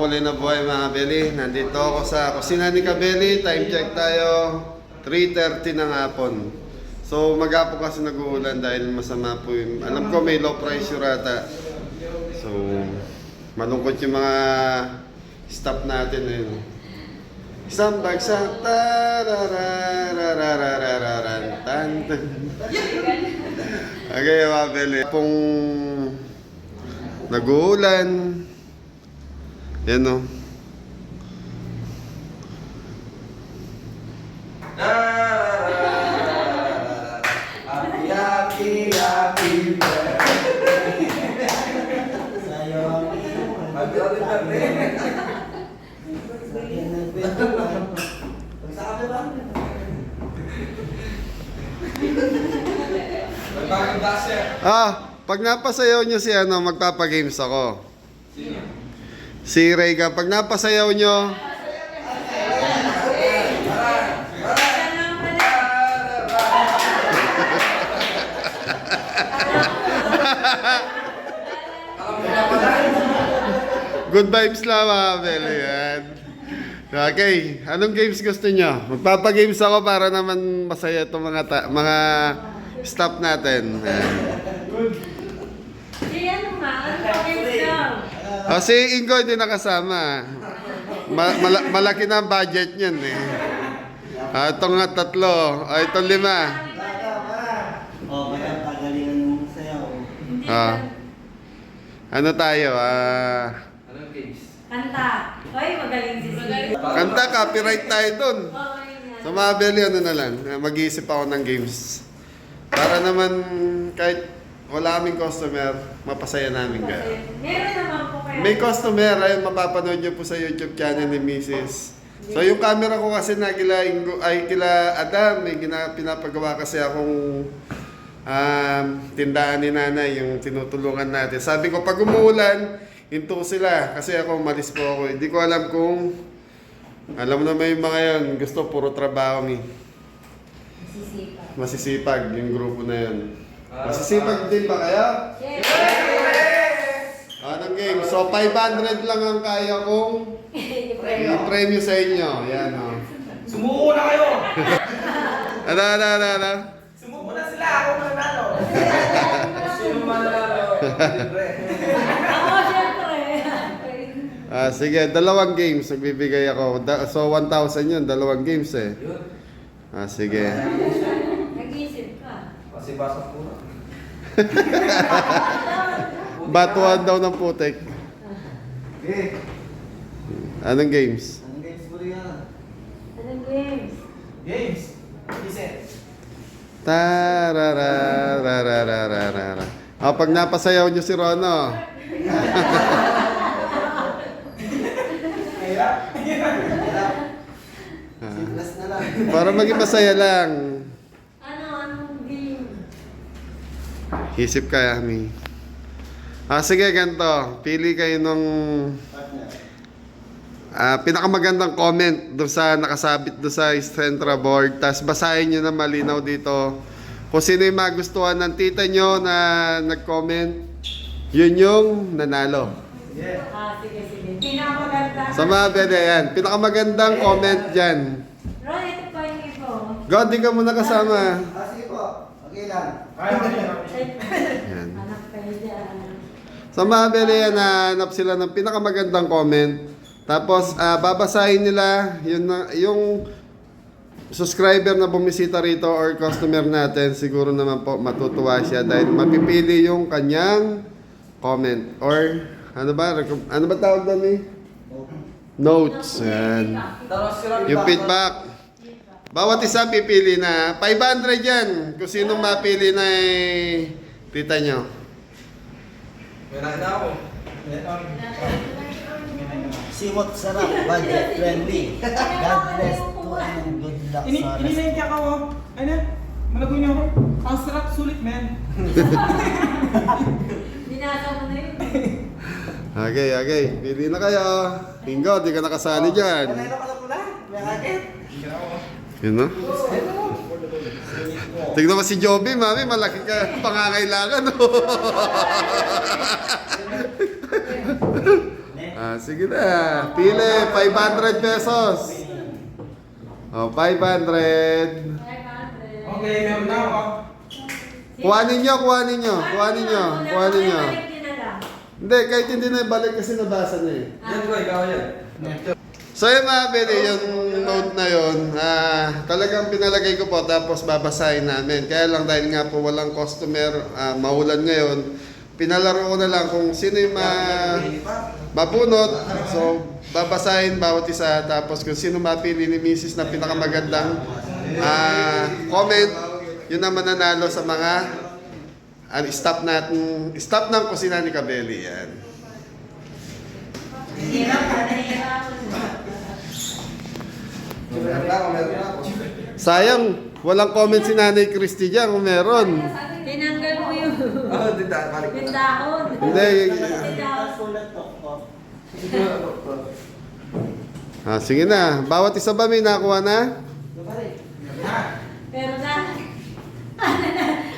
makulay na buhay mga Kabeli. Nandito ako sa kusina ni Kabeli. Time check tayo. 3:30 ng hapon. So mag-hapon kasi nag-uulan dahil masama po yung... Alam ko may low pressure ata. So malungkot yung mga staff natin ngayon. Isang bagsak. Okay mga Kabeli. Kung nag-uulan. Yan o. Happy birthday sa'yo. Happy birthday. Sabi ba? Pag napasayaw nyo si ano, magpapagames ako. Si Ray ka, pag napasayaw nyo, good vibes lang mga Kabeli. Yan. Okay, anong games gusto nyo? Magpapagames ako para naman masaya itong mga staff natin. Yan. Si Ingo hindi nakasama. Malaki na ang budget niyan eh. Ito nga 3. Ito 5. Kaya pagalingan mo sayaw. Ano tayo? Anong games? Kanta. Hoy, magaling si Steve. Kanta, copyright tayo dun. So mga Kabeli, ano na lang, mag-iisip ako ng games. Para naman kahit wala kaming customer, mapasaya namin kayo. Meron naman po kayo. May customer, ayun, mapapanood nyo po sa YouTube channel ni Mrs. So yung camera ko kasi na kila Adam, may pinapagawa kasi akong tindahan ni nanay, yung tinutulungan natin. Sabi ko, pag umuulan, hinto sila. Kasi ako, malis po ako. Hindi ko alam kung, alam mo naman yung mga yun, gusto puro trabaho ni. Masisipag yung grupo na yun. Masisipag din ba kaya? Yes! Anong game? So 500 lang ang kaya kong i-premyo sa inyo. Yan o. Sumuko na kayo! Ano? Sumuko na sila! Ako mananalo! Sino mananalo? Libre! Ako, syempre. Sige, 2 games nagbibigay ako. So 1,000 yun, 2 games eh. Sige. Nag-iisip ka. Kasi basa po na. Batuan daw ng putik. Okay. Anong games? Anong games po yan? Anong games? Games! Reset! Tararararararara. Pag napasayaw nyo si Rono. Hirap! Simples na lang. Para maging masaya lang. Anong game? Isip ka, Yami. Sige, ganito. Pili kayo nung pinakamagandang comment doon sa nakasabit doon sa Centra board. Tapos basahin nyo na malinaw dito. Kung sino yung magustuhan ng tita nyo na nag-comment, yun yung nanalo. Sige. Pinakamaganda. Sa mga bede, yan. Pinakamagandang comment dyan. Ron, ito pa yung ipo. God, di ka muna kasama. Sige po. Okay lang. Yan. Anak kayo dyan. Sa mga bede, yan, nahanap sila ng pinakamagandang comment. Tapos, babasahin nila yung subscriber na bumisita rito or customer natin. Siguro naman po matutuwa siya dahil mapipili yung kanyang comment. Or, ano ba tawag doon eh? Notes. Yan. Yung feedback. Bawat isa pipili na 500 yan. Kung sinong mapili na tita nyo. Meron na ako. Simot sarap, budget friendly. God bless to and good luck sa rest. Inilinky ako. Ano? Malagoy niyo ako. Ang sarap, sulit, man. Binasa mo na yun. Okay. Pili na kayo. Ingo, di ka nakasali dyan. Kanino ka na pula? May akit? Yun no? Tignan mo si Joby, mami, malaki ka pangangailangan. No? Sige na. Pili, 500 pesos. Oh, 500. 500. Okay, meron na ako. Kuhanin nyo, kuhanin nyo. Kuhanin nyo, kuhanin nyo. Balik nyo na lang. Hindi, kahit hindi na ibalik kasi nabasa na eh. Yan ko, ikaw yan. So yun mga Beli, yung note na yun, talagang pinalagay ko po tapos babasahin namin. Kaya lang dahil nga po walang customer, maulan ngayon, pinalaro ko na lang kung sino yung mabunot. So babasahin bawat isa tapos kung sino mapili ni Mrs. na pinakamagandang comment, yun naman nanalo sa mga staff ng kusina ni Kabeli. Yan. Hirap ka, nahihirap. Meron na ako, meron na ako. Sayang, walang comment si Nanay Christy dyan kung meron. Tinanggal mo yung Oh, di tayo, balik ko yung na. dahon. Hindi. Yung dahon. Sulat ko. Sige na, bawat isa ba may nakuha na? Pero na.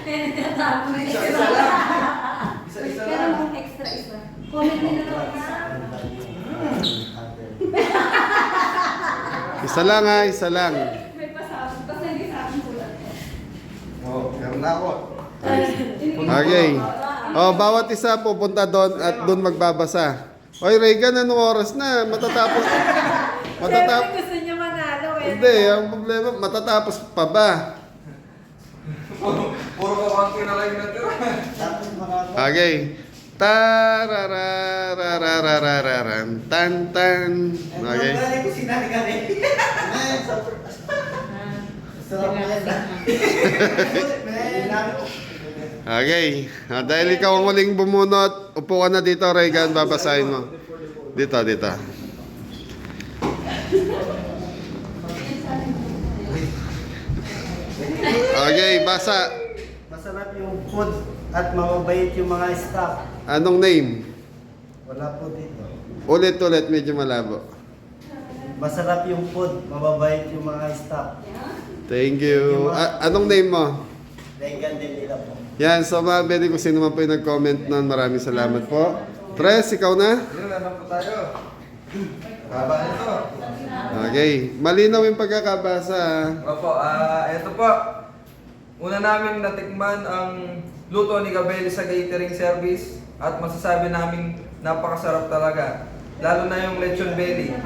Pero natapos mo yung Isa-isa lang. Isa-isa Pero lang. kung extra isa. Comment nyo na lang isa. Isa lang ha, isa lang. May pasabot. Basta hindi sa akin sulat. Oh, meron na ako. Okay. Bawat isa pupunta doon at doon magbabasa. Oy, Regan, anong oras na? Matatapos. Siyempre gusto nyo manalo eh. Hindi, ang problema, matatapos pa ba? Puro kakanti na lang yung natira. Tapos marami. Okay. Tarararararararan. Tan tan. Okay. ko sinari ka rin. Sarap na yan. Okay. Dahil ikaw ang huling bumunot, upo ka na dito, Regan, babasahin mo. Dito, dito. Okay, basa. Masarap yung food at mababait yung mga staff. Anong name? Wala po dito. Ulit-ulit, medyo malabo. Masarap yung food, mababait yung mga staff. Thank you. Anong name mo? Regan din nila po. Yan, so mga bedi kung sino man po yung nag-comment nun, maraming salamat po. Tres, ikaw na? Yun, naman po tayo. Haba nito. Okay, malinaw yung pagkakabasa. Opo, eto po. Una namin natikman ang luto ni Gabel sa catering service at masasabi namin napakasarap talaga. Lalo na yung lechon belly.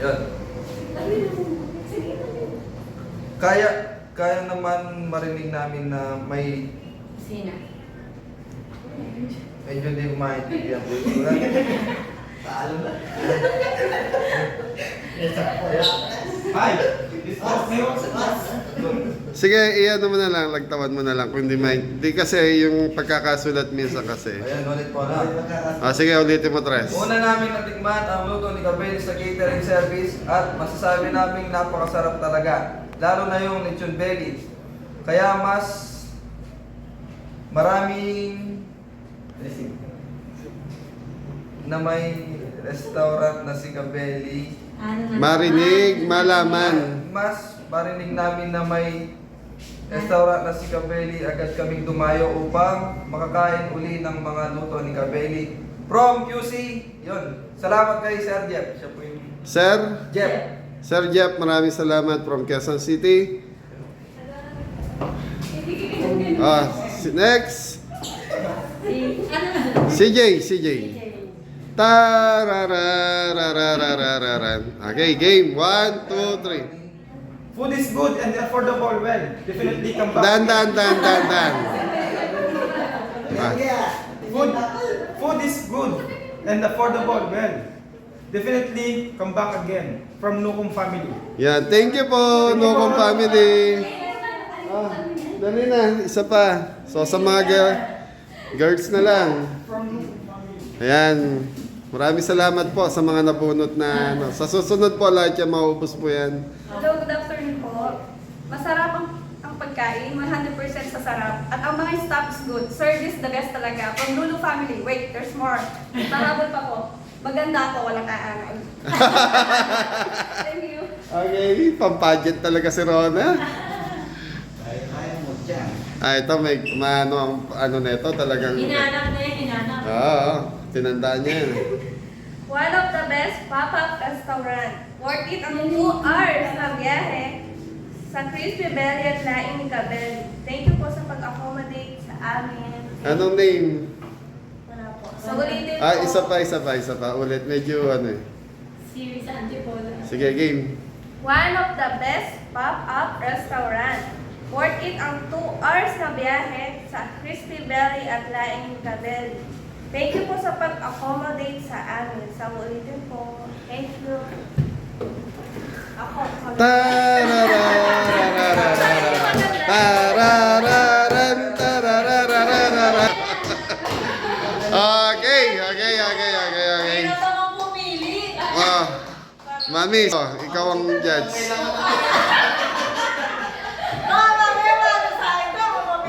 Yun. Kaya naman marinig namin na may Sina. medyo hindi ko maintindihan po yung sulat. Paalo na. Sige, iyan mo na lang, lagtawan mo na lang kung hindi hindi kasi yung pagkakasulat minsan kasi. Ayan, ulit po na. Sige, ulitin mo, Tres. Una namin natikman ang luto ni Gabel sa catering service at masasabi namin napakasarap talaga. Lalo na yung lechon belly. Kaya mas maraming na may restaurant na si Gabelli. Marinig, malaman. Mas marinig namin na may restaurant na si Gabelli, agad kaming dumayo upang makakain uli ng mga luto ni Gabelli. From QC, yun. Salamat kay Sir Jeff. Siya po yung Sir? Jeff. Sir Jeff, maraming salamat from Quezon City. Next. CJ. Tarararararararan. Okay, game. 1, 2, 3. Food is good and affordable. Well, definitely come back. Dan. Food is good and affordable. Well, definitely come back again from Nukum family. Yan, thank you po, Nukum family. Dali na, isa pa. So sa mga girls na lang. Ayan. Maraming salamat po sa mga nabunot na Sa susunod po, lahat yan, maubos po yan. Hello, good afternoon po. Masarap ang pagkain, 100% sa sarap. At ang mga staff is good. Service the best talaga. From Lulu family. Wait, there's more. Mahabol pa po. Maganda ako, walang aanay. Thank you. Okay, pampudget talaga si Rona. Kaya mo dyan. Ito may ano na ito talagang Hinanap na yun, hinanap. Oo, tinandaan niya yan. One of the best pop-up restaurant. Worth it ang 2 hours na biyahe sa Crispy Belly at Laing ni Cabel. Thank you po sa pag-accommodate sa amin. Anong name? Wala po. So, ulitin po. Isa pa. Ulit, medyo ano eh. Series Antipolo. Sige, game. One of the best pop-up restaurant. Worth it ang 2 hours na biyahe sa Crispy Belly at Laing ni Cabel. Thank you po sa pag-accommodate sa amin. Sa ulitin po. Thank you. Ako. Tararararan. Okay. Hirap akong pumili. Mami, ikaw ang judge.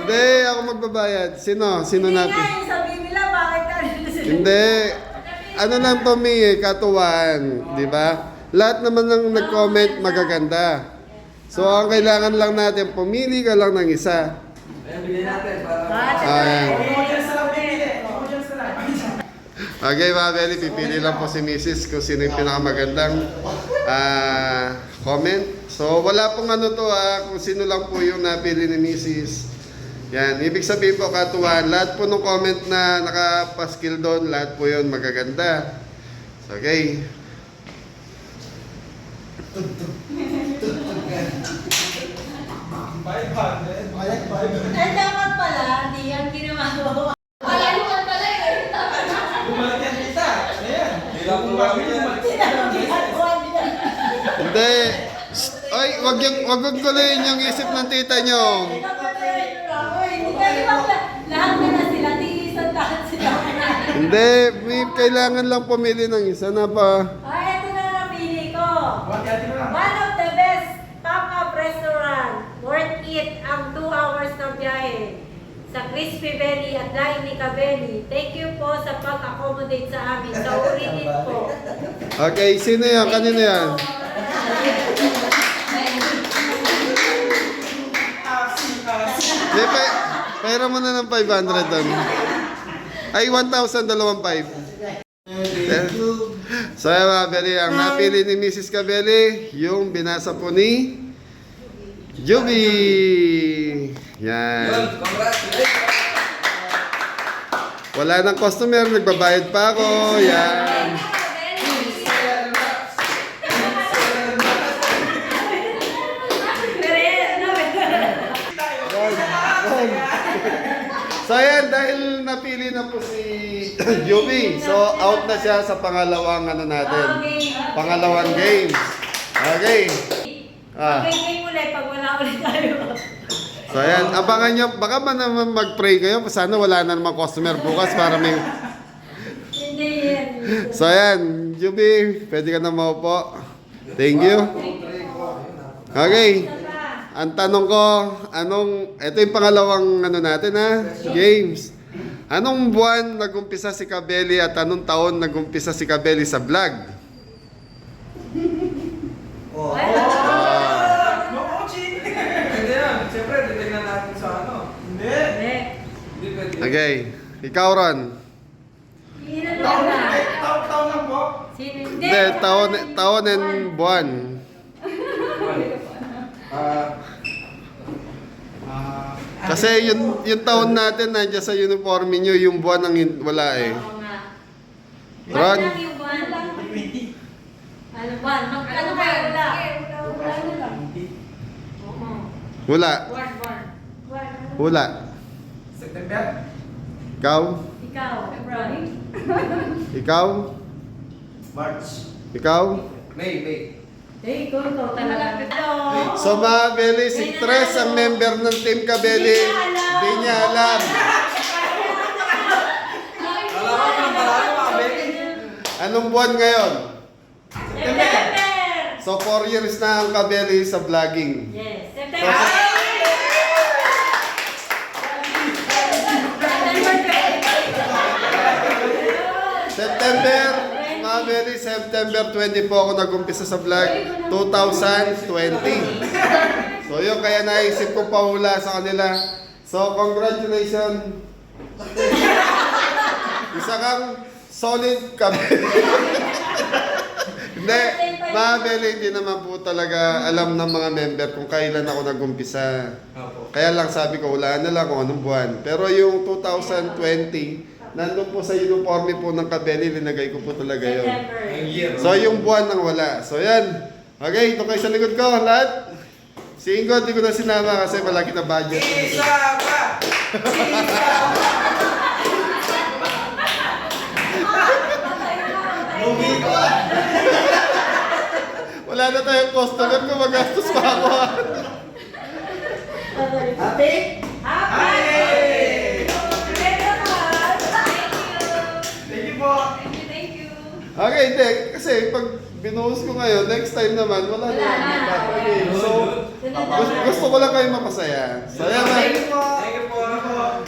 Hindi, ako magbabayad. Sino natin? Sabihin nila, bakit ka nila sila? Hindi. Ano lang to, Mi, katuwaan. Di ba? Lahat naman ng nag-comment magaganda. So, ang kailangan lang natin, pumili ka lang ng isa. Ayan, bigyan natin para... Ayan. Audience na lang pipili. Audience na lang. Okay, mga Belly, pipili lang po si Mrs. kung sino yung pinakamagandang comment. So, wala pong ano to kung sino lang po yung napili ni Mrs. Yan, ibig sabihin po katuwaan, lahat po ng comment na nakapaskil doon, lahat po yun magaganda. Okay. Ay, dapat pala, hindi yan ginawa mo. Wala naman pala eh. Bumalik yan kita. Ayan. Hirap mo lang yan. Ginagawa nila. Hindi. Ay, wag yung tuloyin yung isip ng tita nyo. Hindi ba lahat na sila, tiisan lahat sila. Hindi, may kailangan lang pumili ng isa na pa. Ay, ito na napili ko. Hati-hati na lang. One of the best pop-up restaurant. Worth it ang 2 hours ng biyahe sa Crispy Belly at Laing ni Cabelli. Thank you po sa pag-accommodate sa amin. Sa ulitin po. Okay, sino yan? Kanino yan? May pera mo na ng 500 doon. Ay, 1,000, 2,500. So, mga Belly, ang napili ni Mrs. Cabelli, yung binasa po ni Juby. Yun, Yan. congratulations. Wala nang customer, nagbabayad pa ako. Yan. So ayan, dahil napili na po si Juby, so out na siya sa pangalawang ano natin. Pangalawang games. Okay. Pag-game ulit pag wala ulit tayo. So ayan, abangan nyo, baka ba naman mag-pray kayo? Sana wala na naman customer bukas para may... Hindi yan. So ayan, Juby, pwede ka na maupo. Thank you. Okay. Ang tanong ko, ito yung pangalawang ano natin games. Anong buwan nag-umpisa si Cabelli at anong taon nag-umpisa si Cabelli sa vlog? No coaching. Hindi yan. Siyempre, titignan natin sa ano. Hindi. Hindi pwede. Okay. Ikaw, Ron. Ilan Taon na? taon lang po. Sino? Hindi, taon and buwan. Kasi yung taon natin nandiyan sa uniforme nyo, yung buwan ang wala eh. Oo nga. Ron. Ilan lang yung buwan? 20. Ano buwan? Ano ba? Wala. Oo. Wala. Buwan. Wala. September. Ikaw? Ikaw. February. Ikaw? March. Ikaw? May. Eh, ikaw talaga. Hello. So mga Belly, si Tres ang member ng Team Cabelli. Hindi niya alam. Alam ko ng marami mga baby. Anong buwan ngayon? September. So 4 years na ang Cabelli sa vlogging. Yes. September. September, mga Belly, September 20 po ako nag-umpisa sa vlog, 2020. So yun, kaya naisip ko pahula sa kanila. So congratulations. Isa kang solid Kabeli. Hindi, Ma'am Beli, hindi naman po talaga alam ng mga member kung kailan ako nag-umpisa. Opo. Kaya lang sabi ko, wala na lang kung anong buwan. Pero yung 2020, nandun po sa uniforme po ng Kabeli, linagay ko po talaga yun. Ang year. So yung buwan nang wala. So yan. Okay, ito kayo sa likod ko, lahat. Si Ingo, di ko na sinama kasi malaki na budget. Isama! Isama! Lugi ko. Wala na tayong customer ko, magastos pa ako. Happy? Hey! Thank you po. Thank you. Okay, hindi. Kasi pag binuhos ko ngayon, next time naman, wala na. So, gusto ko lang kayo mapasaya. So, yan Thank man. you po! Thank you po!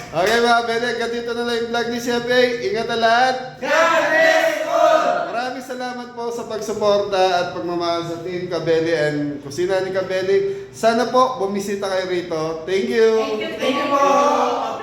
Okay mga Bele, ganito na lang yung vlog ni Chef A. Ingat na lahat. God bless all! Maraming salamat po sa pagsuporta at pagmamahal sa Team Kabeli and Kusina ni Kabeli. Sana po bumisita kayo rito. Thank you! Thank you. Thank you po!